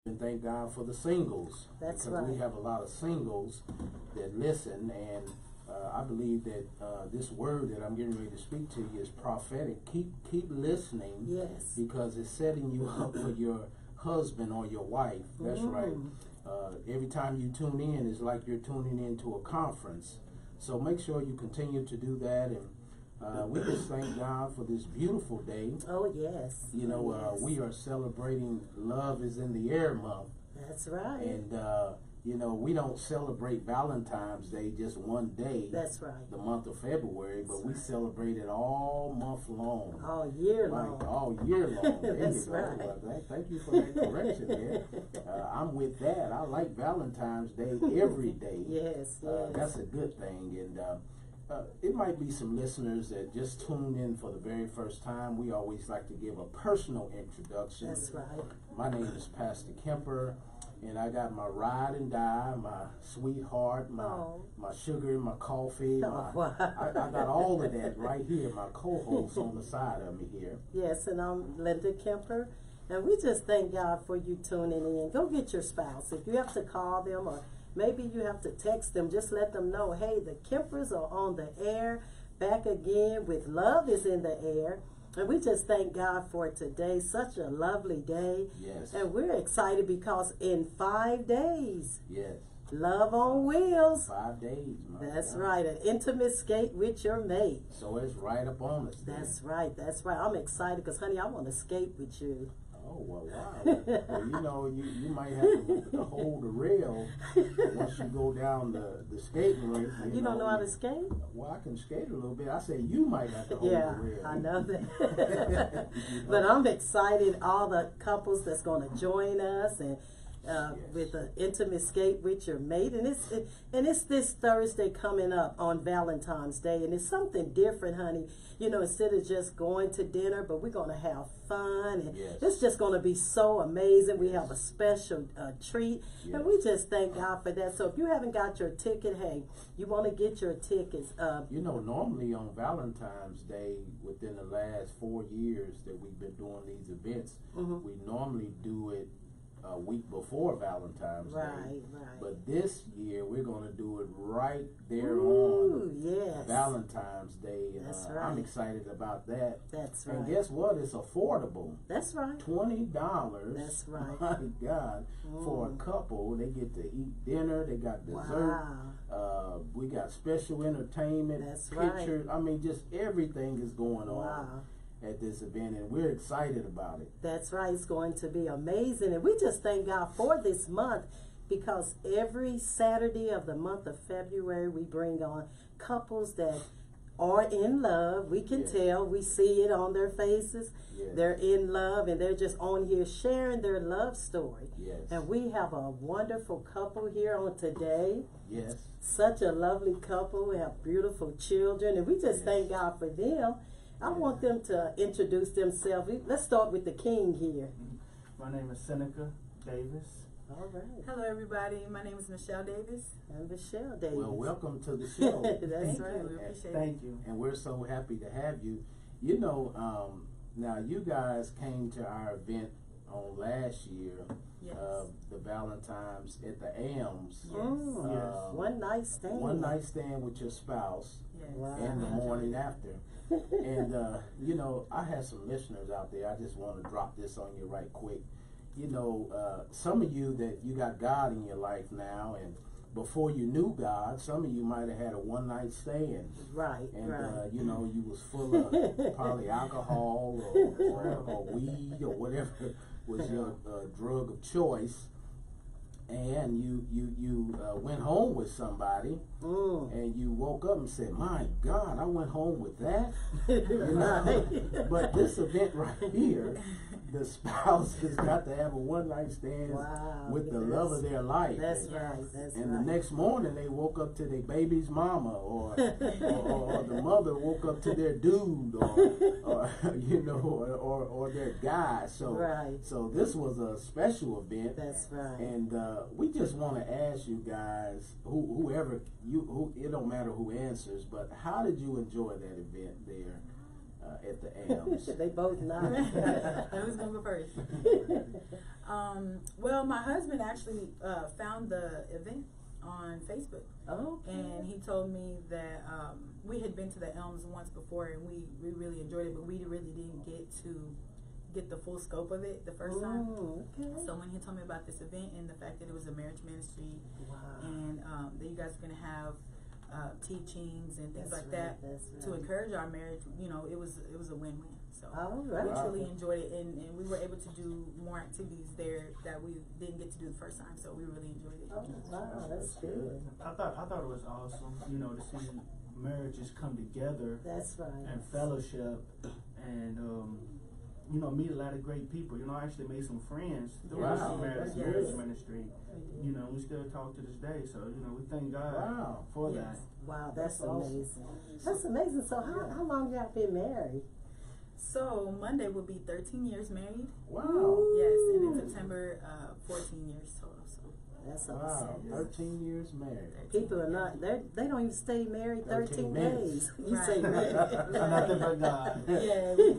And thank God for the singles. That's because right. we have a lot of singles that listen, and I believe that this word that I'm getting ready to speak to you is prophetic. Keep listening. Yes. Because it's setting you up for your husband or your wife. That's right. Every time you tune in, it's like you're tuning into a conference. So make sure you continue to do that, and we just thank God for this beautiful day. Oh, yes. You know, yes. We are celebrating Love is in the Air month. That's right. And, you know, we don't celebrate Valentine's Day just one day. That's right. The month of February, but we celebrate it all month long. All year long. All year long. That's right. Thank you for that correction there. I'm with that. I like Valentine's Day every day. Yes, yes. That's a good thing. And it might be some listeners that just tuned in for the very first time. We always like to give a personal introduction. That's right. My name is Pastor Kemper, and I got my ride and die, my sweetheart, my sugar, my coffee. I got all of that right here. My co-host on the side of me here. Yes, and I'm Linda Kemper, and we just thank God for you tuning in. Go get your spouse. If you have to call them or maybe you have to text them, just let them know, hey, the Kempers are on the air, back again with Love is in the Air. And we just thank God for today. Such a lovely day. Yes. And we're excited because in 5 days, yes, Love on Wheels. 5 days. That's right. An intimate skate with your mate. So it's right up on us. That's right. That's right. I'm excited because, honey, I want to skate with you. Oh, well, wow. Well, you know, you might have to hold the rail once you go down the skating rink. You don't know how to skate? Well, I can skate a little bit. I say you might have to hold the rail. Yeah, I know that. But I'm excited, all the couples that's going to join us, and with an intimate skate with your mate. And it's this Thursday coming up on Valentine's Day, and it's something different, honey. You know, instead of just going to dinner, but we're going to have fun, and it's just going to be so amazing. We have a special treat, and we just thank God for that. So if you haven't got your ticket, hey, you want to get your tickets. You know, normally on Valentine's Day, within the last 4 years that we've been doing these events, we normally do it a week before Valentine's Day. Right. But this year we're going to do it right there on Valentine's Day. And, that's right. I'm excited about that. That's right. And guess what? It's affordable. That's right. $20. That's right. My God. For a couple, they get to eat dinner. They got dessert. Wow. We got special entertainment. That's pictures. right. I mean, just everything is going on. Wow. At this event, and we're excited about it. That's right. It's going to be amazing, and we just thank God for this month, because every Saturday of the month of February we bring on couples that are in love. We can tell, we see it on their faces. They're in love, and they're just on here sharing their love story. And we have a wonderful couple here on today. Such a lovely couple. We have beautiful children, and we just thank God for them. I want them to introduce themselves. Let's start with the king here. My name is Seneca Davis. All right. Hello, everybody. My name is Michelle Davis. And Michelle Davis. Well, welcome to the show. That's right. We appreciate Thank you. And we're so happy to have you. You know, now you guys came to our event on last year, the Valentines at the AMS. One night stand. One night stand with your spouse. Wow. And the morning after. And, you know, I have some listeners out there. I just want to drop this on you right quick. You know, some of you that you got God in your life now, and before you knew God, some of you might have had a one night stand. Right. And, you know, you was full of probably alcohol or weed or whatever was your drug of choice. And you went home with somebody, and you woke up and said, "My God, I went home with that." You know? But this event right here, the spouse has got to have a one night stand with the love of their life. That's right. And the next morning they woke up to their baby's mama, or the mother woke up to their dude, or you know, or their guy. So this was a special event. That's right. And we just want to ask you guys, whoever it don't matter who answers, but how did you enjoy that event there at the M's? They both not. Who's gonna go first? Well, my husband actually found the event on Facebook. Okay. And he told me that we had been to the Elms once before, and we really enjoyed it, but we really didn't get the full scope of it the first time. Okay. So when he told me about this event and the fact that it was a marriage ministry, Wow. and that you guys were gonna have teachings and things That's like right, that that's to right. encourage our marriage, you know, it was a win-win. So All right. we Wow. truly enjoyed it, and we were able to do more activities there that we didn't get to do the first time. So we really enjoyed it. Oh, wow, that's good. I thought it was awesome, you know, to see marriages come together That's right. and fellowship and you know, meet a lot of great people. You know, I actually made some friends through Wow. this marriage Yes. ministry. You know, we still talk to this day. So, you know, we thank God Wow. for Yes. that. Wow, that's That's awesome. amazing. That's amazing. So how long y'all been married? So Monday will be 13 years married. Wow. Yes, and in September, 14 years total. So That's Wow. awesome. 13 years married. People are not, they don't even stay married 13 minutes. days. You Right. say married. Nothing but God. yeah, we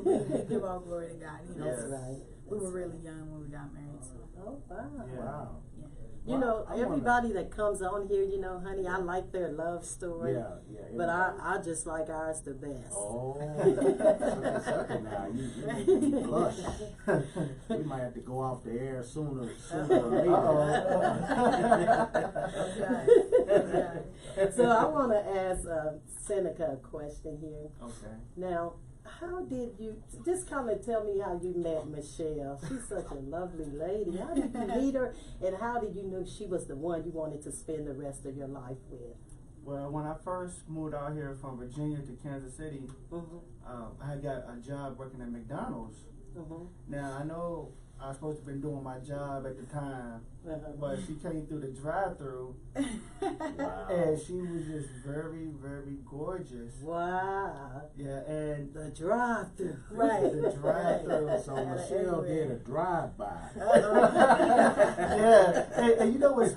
give all glory to God. You know, That's Yes. right. we were really young when we got married. So Oh, wow. Yeah. Wow. yeah. You Wow. know, I wanna- everybody that comes on here, you know, honey, I like their love story. Yeah, yeah. But everybody. I just like ours the best. Oh, okay, now you make me blush. We might have to go off the air sooner or later. So I want to ask Seneca a question here. Okay. Now, how did you, just kind of tell me how you met Michelle. She's such a lovely lady. How did you meet her, and how did you know she was the one you wanted to spend the rest of your life with? Well, when I first moved out here from Virginia to Kansas City, I got a job working at McDonald's. Now, I know I was supposed to have been doing my job at the time, but she came through the drive-thru, Wow. and she was just very, very gorgeous. Wow. Yeah, and The drive-thru. Right. the drive-thru. So Michelle did a drive-by. Yeah, and you know what's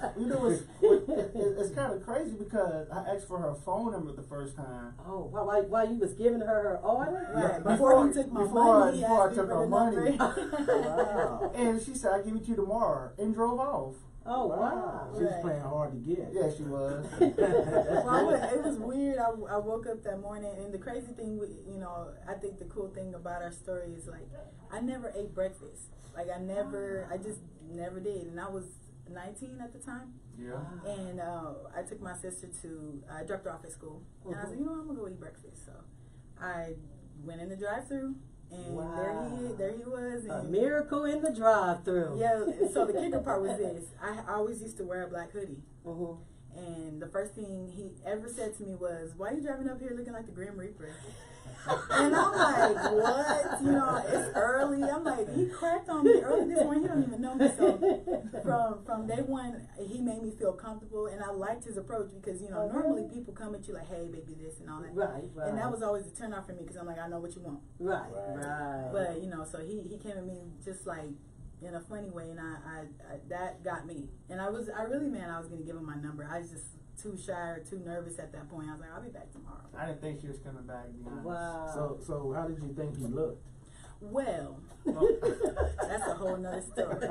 it's kind of crazy because I asked for her phone number the first time. Oh, while you was giving her her order? Right. Yeah, Before he took my money, he before I asked me took for her the money. Wow. And she said, "I'll give it to you tomorrow," and drove off. Oh, wow. She was Right. playing hard to get. Yeah, she was. Well, it was weird. I woke up that morning, and the crazy thing, you know, I think the cool thing about our story is like, I never ate breakfast. Like I just never did, and I was 19 at the time. Yeah. And I took my sister I dropped her off at school, and I was like, you know, I'm gonna go eat breakfast. So I went in the drive-thru, and Wow. there he was. A And miracle in the drive-thru. yeah. So the kicker part was this: I always used to wear a black hoodie. And the first thing he ever said to me was, "Why are you driving up here looking like the Grim Reaper?" And I'm like, "What? You know, it's early." I'm like, he cracked on me early this morning. He don't even know me. So from day one, he made me feel comfortable, and I liked his approach because, you know, normally people come at you like, "Hey, baby, this and all that." Right. And that was always a turn off for me because I'm like, I know what you want. Right. But you know, so he came at me just like in a funny way, and I that got me. And I was gonna give him my number. I was just too shy or too nervous at that point. I was like, I'll be back tomorrow. I didn't think she was coming back. To be honest. Wow. So how did you think he looked? Well, that's a whole nother story.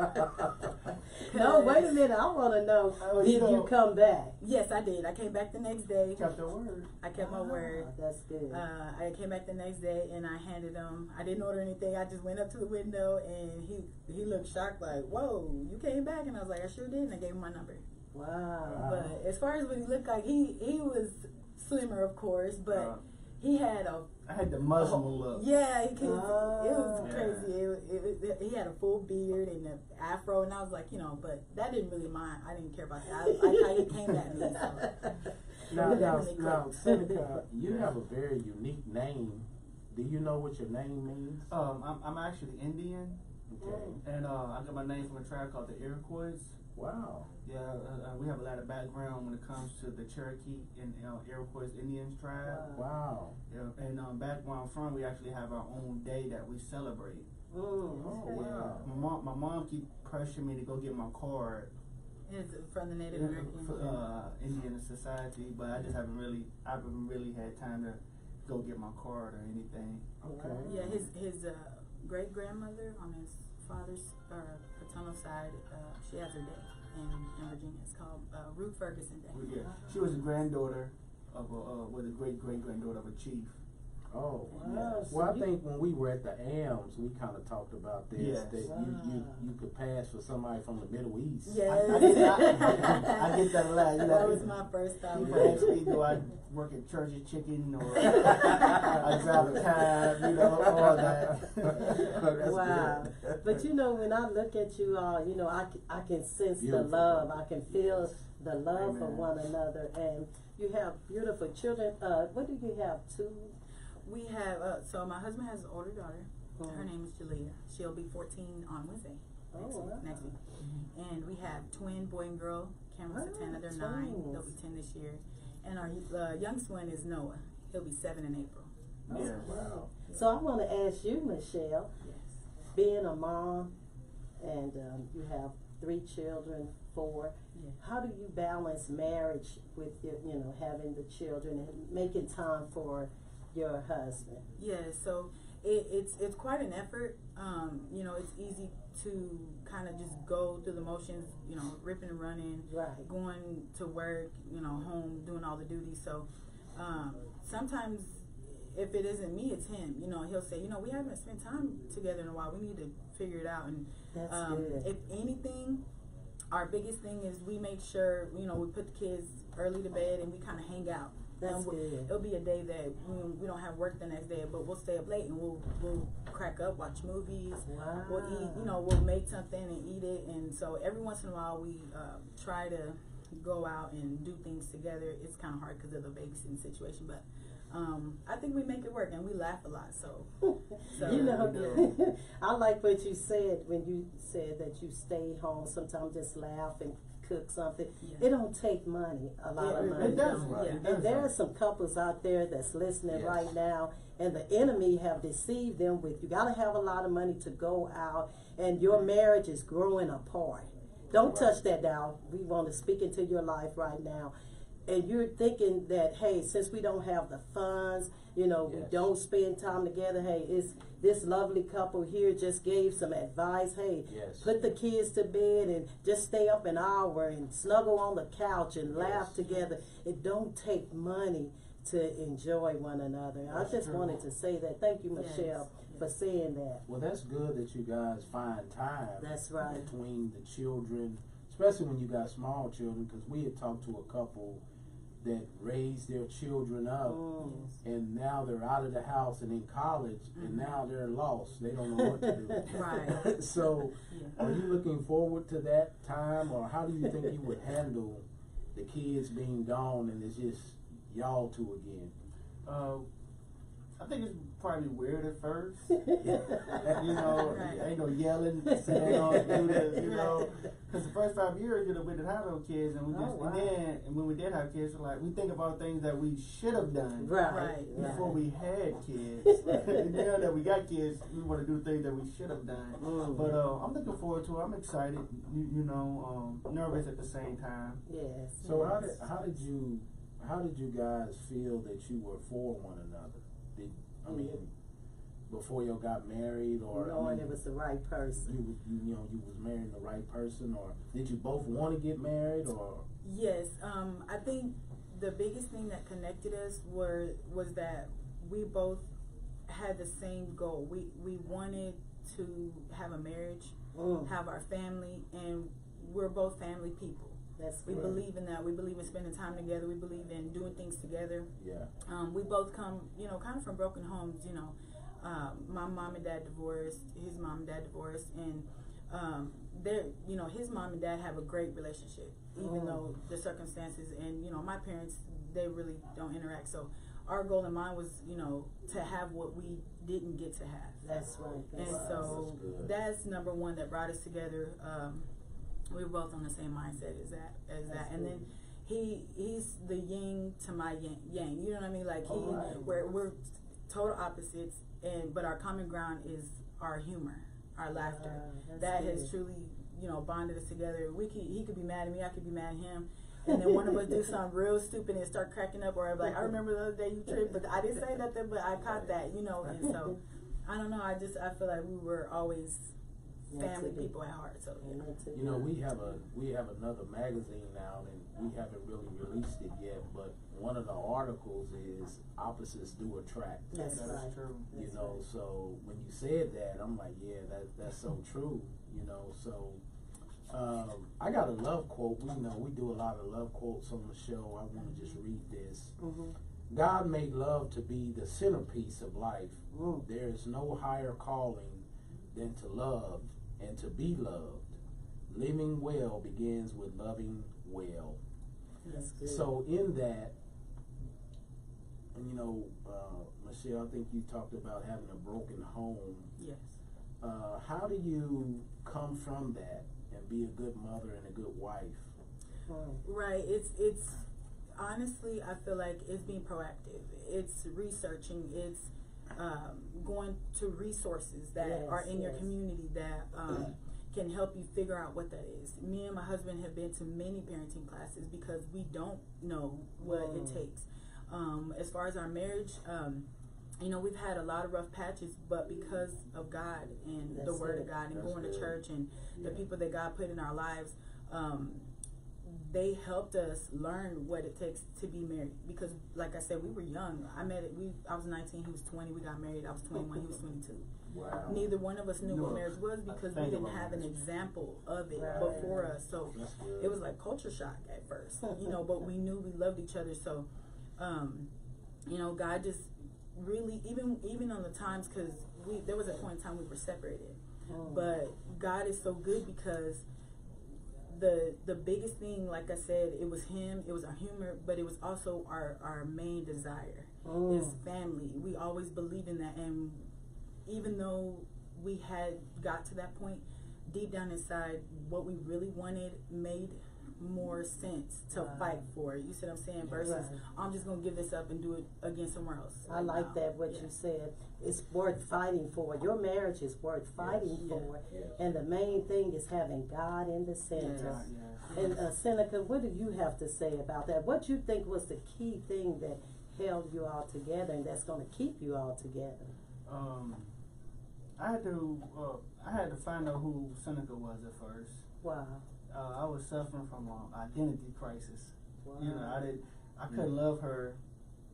No, wait a minute. I want to know, did you come back? Yes, I did. I came back the next day. Kept her word. I kept my word. That's good. I came back the next day and I handed him. I didn't order anything. I just went up to the window and he looked shocked, like, "Whoa, you came back?" And I was like, "I sure did." And I gave him my number. Wow. But as far as what he looked like, he was slimmer, of course, but he had I had the Muslim look. Yeah, he could. It was Yeah. crazy. He had a full beard and an afro, and I was like, you know, but that didn't really mind. I didn't care about that. I like how he came at me. So. Now, Seneca, you have a very unique name. Do you know what your name means? I'm actually Indian, Okay. and I got my name from a tribe called the Iroquois. Wow. Yeah, we have a lot of background when it comes to the Cherokee and Iroquois Indians tribe. Wow. Yeah, and back where I'm from, we actually have our own day that we celebrate. Oh, wow. My mom keep pressuring me to go get my card It's from the Native American. for Indian Society, but I haven't really had time to go get my card or anything. Okay. Yeah, his great grandmother on his father's paternal side, she has her day in Virginia. It's called Ruth Ferguson Day. Yeah, she was a granddaughter of a great granddaughter of a chief. Oh, Wow. yes. Well, I think when we were at the AMS, we kind of talked about this, Yes. that you could pass for somebody from the Middle East. Yes. I get that a lot. That was my first thought. People ask me, do I work at Church's Chicken or I drive a cab, all that. That's Wow. good. But when I look at you all, I can sense Beautiful. the love. I can feel the love for Amen. one another. And you have beautiful children. What do you have? 2? We have, so my husband has an older daughter. Mhm. Her name is Jalea. She'll be 14 on Wednesday. Next week. And we have twin boy and girl. Cameron's a 10, they're 9. twins. They'll be 10 this year. And our youngest one is Noah. He'll be 7 in April. Yeah. Wow. So I want to ask you, Michelle, Yes. being a mom, and you have 3 children, 4. Yeah. How do you balance marriage with your, having the children and making time for your husband? Yeah, so it's quite an effort. It's easy to kind of just go through the motions, ripping and running, Right. going to work, home, doing all the duties. So sometimes if it isn't me, it's him. He'll say, we haven't spent time together in a while. We need to figure it out. And That's good. if anything, our biggest thing is we make sure, we put the kids early to bed and we kind of hang out. That's good. It'll be a day that we don't have work the next day, but we'll stay up late and we'll crack up, watch movies. Wow. We'll eat, we'll make something and eat it. And so every once in a while we try to go out and do things together. It's kind of hard because of the babysitting situation, but I think we make it work and we laugh a lot. So I like what you said when you said that you stayed home. Sometimes just laugh and cook something. Yeah. It don't take money, a lot of money. It does, Yeah. right? It And does, there right. are some couples out there that's listening Yes. right now, and the enemy have deceived them with, you got to have a lot of money to go out, and your marriage is growing apart. Don't touch that now. We want to speak into your life right now. And you're thinking that, hey, since we don't have the funds, we Yes. don't spend time together, hey, it's this lovely couple here just gave some advice. Hey, Yes. put the kids to bed and just stay up an hour and snuggle on the couch and laugh Yes. together. It don't take money to enjoy one another. I That's just true. wanted to say that. Thank you, Yes. Michelle, for saying that. Well, that's good that you guys find time That's right. between the children, especially when you got small children, because we had talked to a couple that raised their children up, and now they're out of the house and in college, and now they're lost. They don't know what to do. Right. So, Yeah. are you looking forward to that time, or how do you think you would handle the kids being gone and it's just y'all two again? I think it's probably weird at first. Right. Ain't no yelling, saying, do this, Because the first 5 years, we didn't have no kids, and we just, wow. and when we did have kids, we think about things that we should have done Right. before we had kids. And now that we got kids, we want to do things that we should have done. But I'm looking forward to it. I'm excited, nervous at the same time. Yes. So yes. how did you guys feel that you were for one another? Before you got married, or knowing it was the right person. you was marrying the right person, or did you both want to get married, or? Yes, I think the biggest thing that connected us was that we both had the same goal. We wanted to have a marriage, have our family, and we're both family people. We believe in that. We believe in spending time together. We believe in doing things together. Yeah. We both come, kind of from broken homes. My mom and dad divorced. His mom and dad divorced, and his mom and dad have a great relationship, even though the circumstances. And my parents, they really don't interact. So our goal in mind was, to have what we didn't get to have. That's right. And so that's number one that brought us together. We were both on the same mindset as that. And then he's the yin to my yang. You know what I mean? Like we're total opposites, but our common ground is our humor, our laughter. That has truly, bonded us together. He could be mad at me, I could be mad at him, and then one of us do something real stupid and start cracking up, or like, I remember the other day you tripped, but I didn't say nothing, but I caught that, you know. And so I don't know, I feel like we were always family people at heart. So you know, we have another magazine now, and we haven't really released it yet, but one of the articles is opposites do attract. That's right. True. You know, so when you said that, I'm like, yeah, that's so true. You know, so I got a love quote. We do a lot of love quotes on the show. I want to just read this. God made love to be the centerpiece of life. There is no higher calling than to love and to be loved. Living well begins with loving well. That's good. So in that, you know, Michelle, I think you talked about having a broken home. yes. How do you come from that and be a good mother and a good wife? Right. It's honestly, I feel like it's being proactive. It's researching. It's going to resources that are in your community that can help you figure out what that is. Me and my husband have been to many parenting classes because we don't know what it takes. As far as our marriage, you know, we've had a lot of rough patches, but because of God and the Word of God and going to church and the people that God put in our lives, they helped us learn what it takes to be married. Because, like I said, we were young. I was 19, he was 20. We got married. I was 21, he was 22. Wow. Neither one of us knew what marriage was because we didn't have an example of it before us. So it was like culture shock at first, you know. But we knew we loved each other. So, you know, God just really, even on the times, because there was a point in time we were separated, but God is so good because the biggest thing, like I said, it was him, it was our humor, but it was also our main desire is family. We always believed in that, and even though we had got to that point, deep down inside, what we really wanted made more sense to fight for. You see what I'm saying? Versus I'm just gonna give this up and do it again somewhere else. I like that what you said. It's worth fighting for. Your marriage is worth fighting for, and the main thing is having God in the center. And Seneca, what do you have to say about that? What you think was the key thing that held you all together and that's going to keep you all together? I had to find out who Seneca was at first. Wow. I was suffering from an identity crisis. Wow. You know, I couldn't love her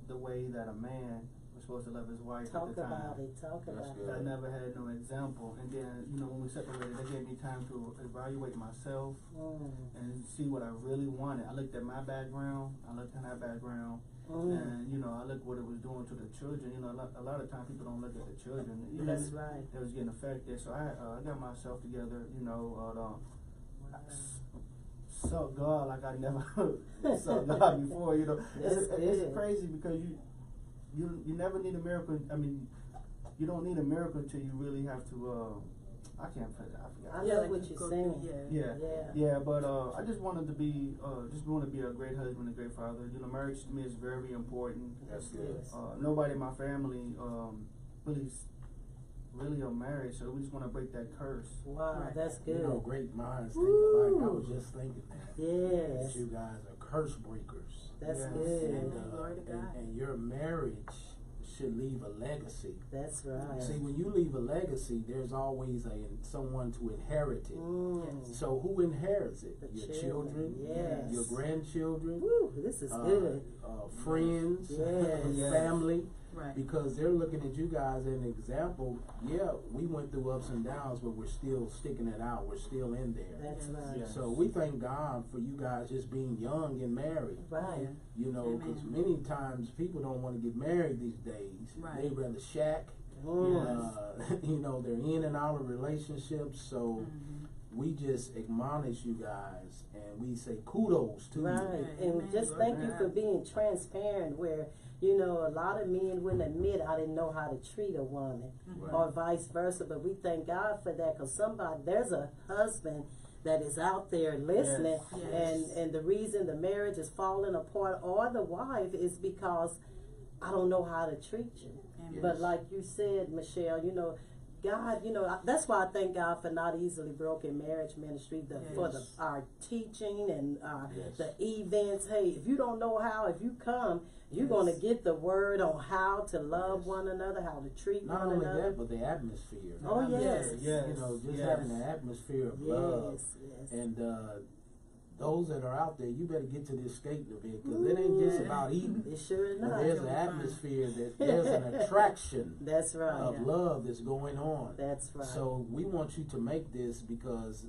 the way that a man was supposed to love his wife Talk at the time. Talk about it. I never had no example. And then, you know, when we separated, that gave me time to evaluate myself and see what I really wanted. I looked at my background, I looked at her background, and, you know, I looked what it was doing to the children. You know, a lot of times people don't look at the children. That's right. That was getting affected. So I got myself together, you know, saw God like I never saw God before. You know, it's crazy because you never need a miracle. I mean, you don't need a miracle until you really have to. I can't put it. I forgot. I know what you're saying. Yeah. But I just wanted to be, a great husband, a great father. You know, marriage to me is very important. That's good. Nobody in my family really are married, so we just want to break that curse. Wow, that's good. You know, great minds think alike. I was just thinking that. Yes. That you guys are curse breakers. That's good. And your marriage should leave a legacy. That's right. See, when you leave a legacy, there's always someone to inherit it. So who inherits it? Your children, your grandchildren. Woo, this is good. Friends, family. Right. Because they're looking at you guys as an example. Yeah, we went through ups and downs, but we're still sticking it out. We're still in there. That's right. Yes. So we thank God for you guys just being young and married. Right. You know, because many times people don't want to get married these days. Right. They rather shack. You know, they're in and out of relationships. So we just admonish you guys and we say kudos to you. Right. And just thank you for being transparent where, you know, a lot of men wouldn't admit I didn't know how to treat a woman or vice versa. But we thank God for that because there's a husband that is out there listening and the reason the marriage is falling apart or the wife is because I don't know how to treat you. But like you said, Michelle, you know, God, you know, that's why I thank God for Not Easily Broken Marriage Ministry, for our teaching and the events. Hey, if you don't know how, if you come, you're going to get the word on how to love one another, how to treat Not one only another. that, but the atmosphere. Oh, yes. Yes. You know, just having an atmosphere of love. Yes. And those that are out there, you better get to this skating event, because it ain't just about eating. It sure is But not. there's an atmosphere, there's an attraction That's right. of love that's going on. That's right. So we want you to make this, because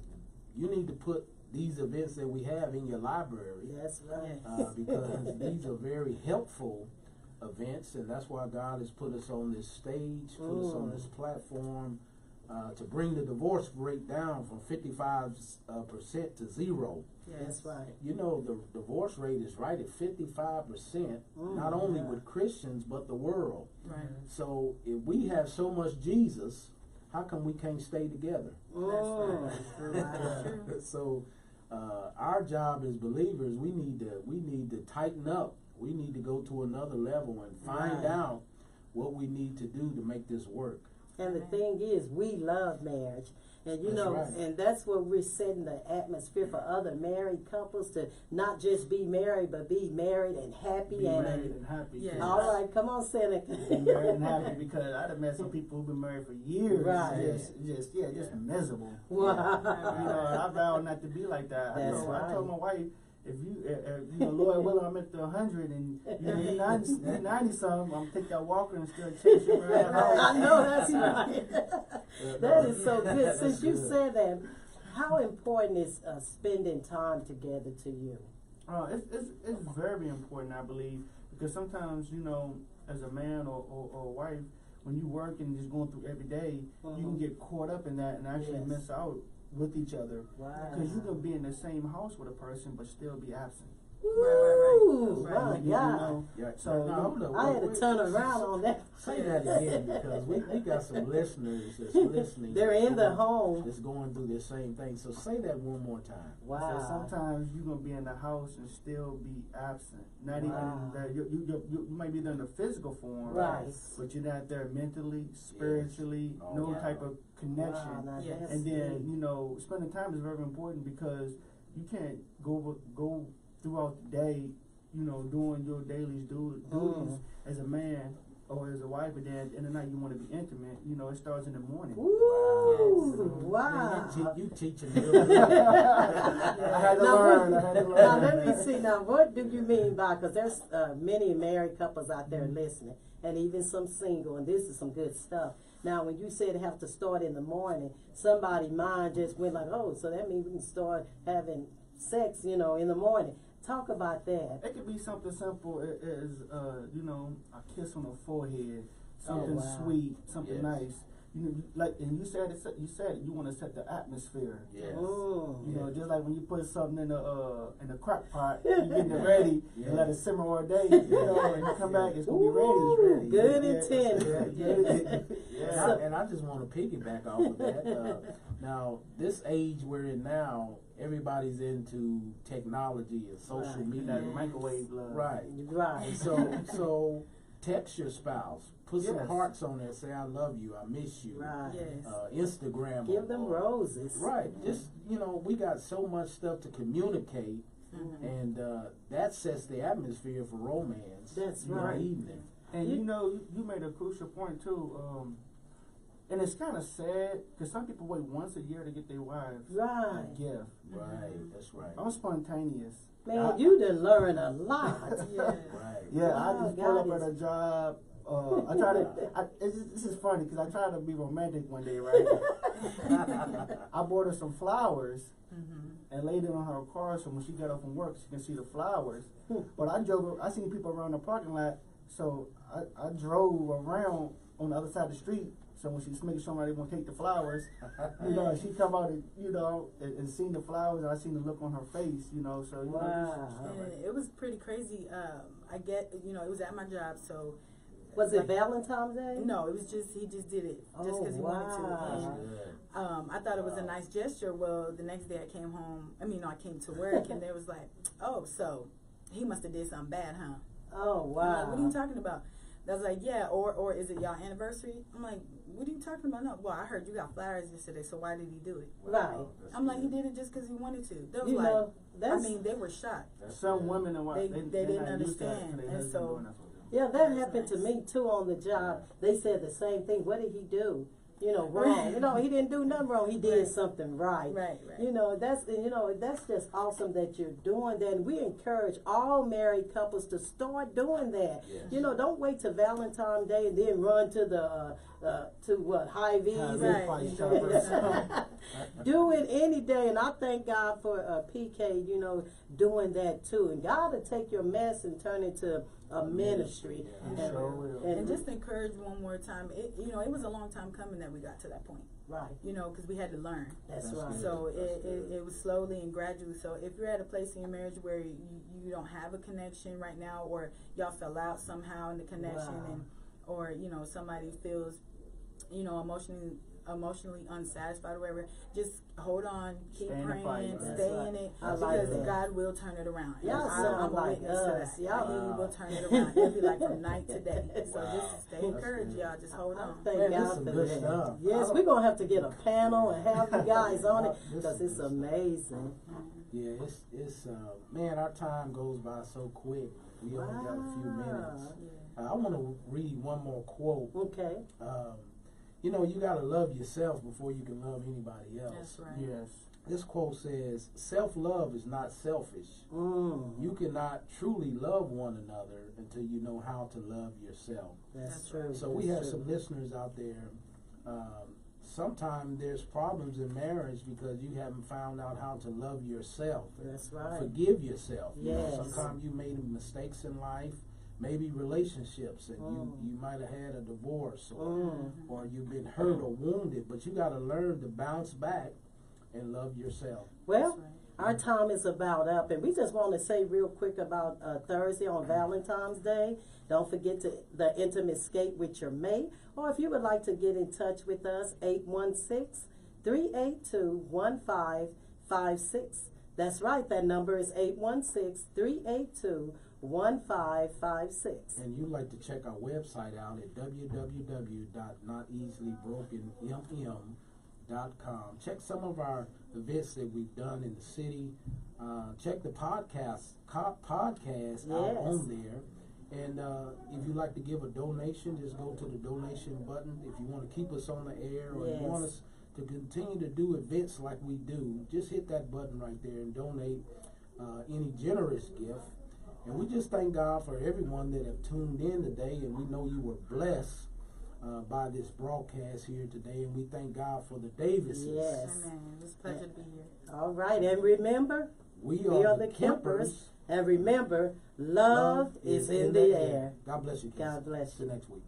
you need to put these events that we have in your library. That's right. Because these are very helpful events, and that's why God has put us on this stage, put us on this platform, to bring the divorce rate down from 55% to 0. That's right. You know, the divorce rate is right at 55%, not only with Christians, but the world. Right. So if we have so much Jesus, how come we can't stay together? So our job as believers, we need to tighten up. We need to go to another level and find out what we need to do to make this work. And the thing is, we love marriage. And you know, and that's where we're setting the atmosphere for other married couples to not just be married, but be married and happy. Married and happy. Yeah. All right, come on, Seneca. Be married and happy, because I'd have met some people who've been married for years. Right. Just miserable. Wow. You know, I vowed not to be like that. I told my wife, if you, you know, Lord willing, I'm at the 100 and you're 90 something, I'm take that walker and still chase you around. I know that's right. That is so good. Since you said that, how important is spending time together to you? It's very important, I believe, because sometimes, you know, as a man or wife, when you work and just going through every day, you can get caught up in that and actually miss out with each other. Because you can be in the same house with a person but still be absent. Ooh, Right. my God. So I had to turn around on that. Say that again, because we got some listeners that's listening. They're in the home. That's going through the same thing. So say that one more time. Wow. So sometimes you're gonna be in the house and still be absent. Not even that you might be there in the physical form, right? But you're not there mentally, spiritually, no type of connection. Wow, and then you know, spending time is very important, because you can't go throughout the day, you know, doing your daily duties as a man or as a wife, and then at the end of the night you want to be intimate. You know, it starts in the morning. Ooh, wow. You teaching me. I had to learn. Now let me see. Now, what do you mean by? Because there's many married couples out there listening, and even some single, and this is some good stuff. Now, when you said have to start in the morning, somebody's mind just went like, oh, so that means we can start having sex, you know, in the morning. Talk about that. It could be something simple as, you know, a kiss on the forehead, something sweet, something nice. You know, like, and you said it. You want to set the atmosphere. Yes. You know, just like when you put something in a crock pot, you getting it ready and let it simmer all day. You know, and you come back, it's gonna be ready. Good intent. And I just want to piggyback off of that. Now, this age we're in now, everybody's into technology and social media. That microwave love. Right. So text your spouse. Put some hearts on there. Say, I love you. I miss you. Right. Instagram. Give them roses. Right. Just, you know, we got so much stuff to communicate. And that sets the atmosphere for romance. That's right. Evening. And you know, you made a crucial point too. And it's kind of sad, because some people wait once a year to get their wives a gift. Right. That's right. I'm spontaneous. Man, you done learn a lot. I just pull up at a job. I try to. This is funny, because I tried to be romantic one day, right? I bought her some flowers and laid it on her car, so when she got off from work, she can see the flowers. But I seen people around the parking lot, so I drove around on the other side of the street. So when she's making somebody want to take the flowers, you know, she come out and, you know, and seen the flowers, and I seen the look on her face, you know, so, you know. It was pretty crazy. I get, you know, it was at my job, so. Was it Valentine's Day? No, it was just, he just did it just because he wanted to. And I thought it was a nice gesture. Well, the next day I came home, I came to work, and they was like, oh, so he must have did something bad, huh? Oh, wow. I'm like, what are you talking about? I was like, yeah, or is it y'all anniversary? I'm like, what are you talking about? No, well, I heard you got flowers yesterday, so why did he do it? Right. I'm like, he did it just because he wanted to. They was You like, know, I mean, they were shocked. Some women and what They didn't understand, and so yeah, that happened to me too on the job. They said the same thing. What did he do? You know, wrong. You know, he didn't do nothing wrong. He did something right. Right. You know, that's just awesome that you're doing that. And we encourage all married couples to start doing that. Yes. You know, don't wait till Valentine's Day and then run to the Hy-Vees. Right. Do it any day, and I thank God for PK, you know, doing that too. And God will take your mess and turn it to a ministry. Yeah, and just encourage one more time. It was a long time coming that we got to that point. Right. You know, because we had to learn. That's right. So it was slowly and gradually. So if you're at a place in your marriage where you don't have a connection right now, or y'all fell out somehow in the connection, or you know, somebody feels, you know, emotionally unsatisfied or whatever, just hold on, keep praying, stay in it, because God will turn it around. Y'all I'm a like witness to us. that. He will turn it around. It'll be like from night to day. So just stay encouraged, y'all. Just hold on. Thank God for that. Yes, we're going to have to get a panel and have you guys on it, because it's amazing. Yeah, it's man, our time goes by so quick. We only got a few minutes. I want to read one more quote. Okay. You know, you got to love yourself before you can love anybody else. That's right. Yes. This quote says, self-love is not selfish. You cannot truly love one another until you know how to love yourself. That's true. So we have some listeners out there. Sometimes there's problems in marriage because you haven't found out how to love yourself. That's right. Forgive yourself. You know, Yes. sometimes you made mistakes in life. Maybe relationships, and you might have had a divorce, or you've been hurt or wounded, but you got to learn to bounce back and love yourself. Well, our time is about up, and we just want to say real quick about Thursday on Valentine's Day. Don't forget the intimate escape with your mate, or if you would like to get in touch with us, 816-382-1556. That's right, that number is 816-382-1556. And you'd like to check our website out at www.noteasily.broken.com. Check some of our events that we've done in the city. Check the podcast out on there. And if you'd like to give a donation, just go to the donation button. If you want to keep us on the air, or you want us to continue to do events like we do, just hit that button right there and donate any generous gift. And we just thank God for everyone that have tuned in today, and we know you were blessed by this broadcast here today, and we thank God for the Davises. Yes. Amen. It's a pleasure to be here. All right, and remember, we are the Kempers, and remember, love is in the air. God bless you, kids. God bless See you. you next week.